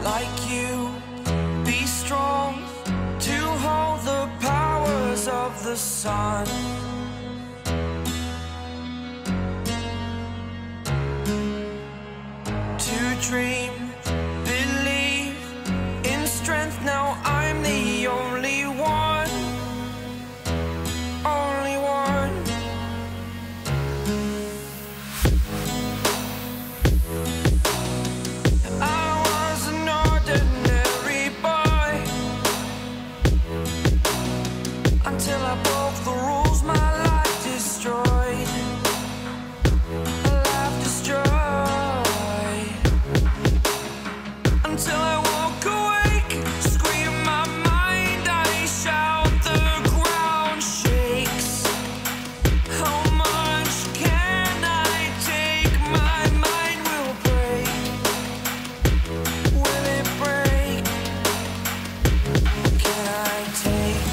like you. Be strong to hold the powers of the sun. To dream, believe in strength. Now I'm the only one, only one. I was an ordinary boy until I broke the rules. My life destroyed, a life destroyed. Until I walk awake, scream my mind, I shout, the ground shakes. How much can I take? My mind will break. Will it break? Can I take?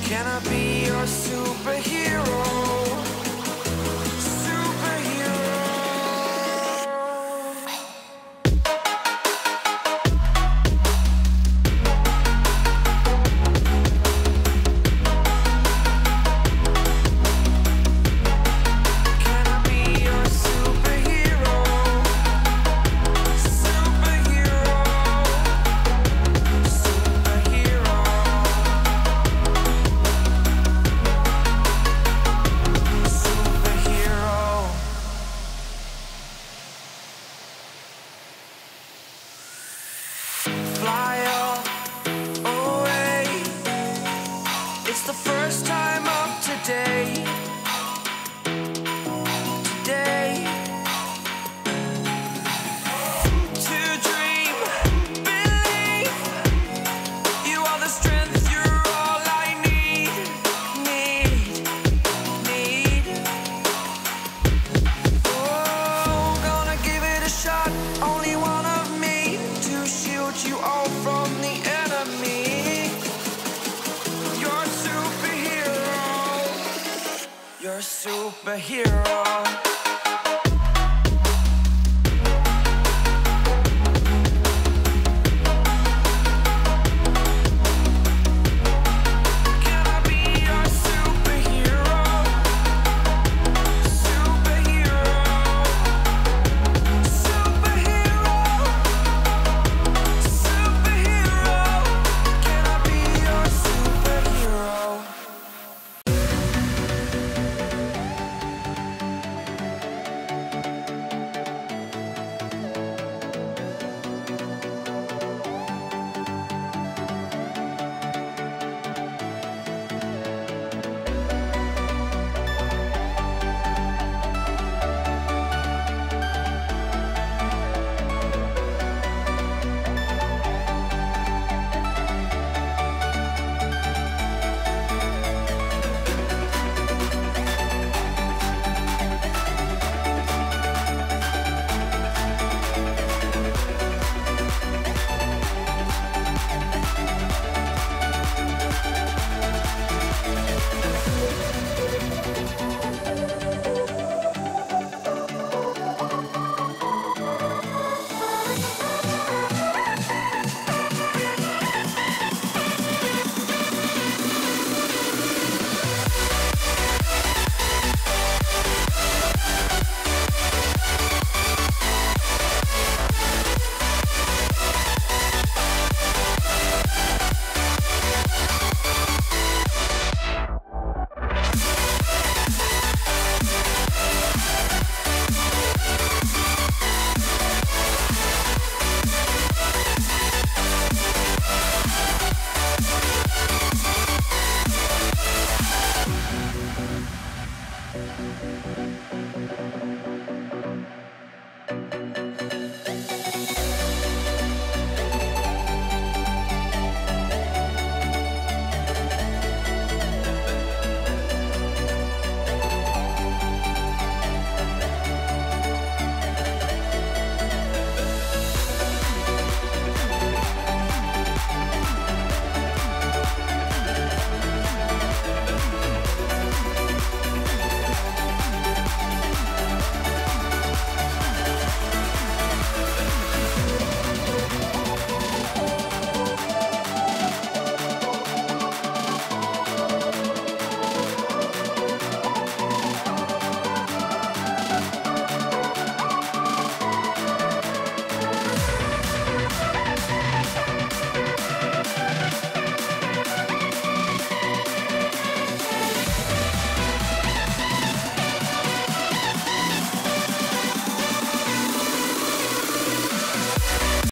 Can I be your superhero? Superhero. Can I be your superhero? Superhero. Superhero. Superhero. Fly away. It's the first time of today. Today. To dream, believe. You are the strength, you're all I need. Need. Oh, gonna give it a shot. Only one of me to shield you all from the enemy. You're a superhero. You're a superhero.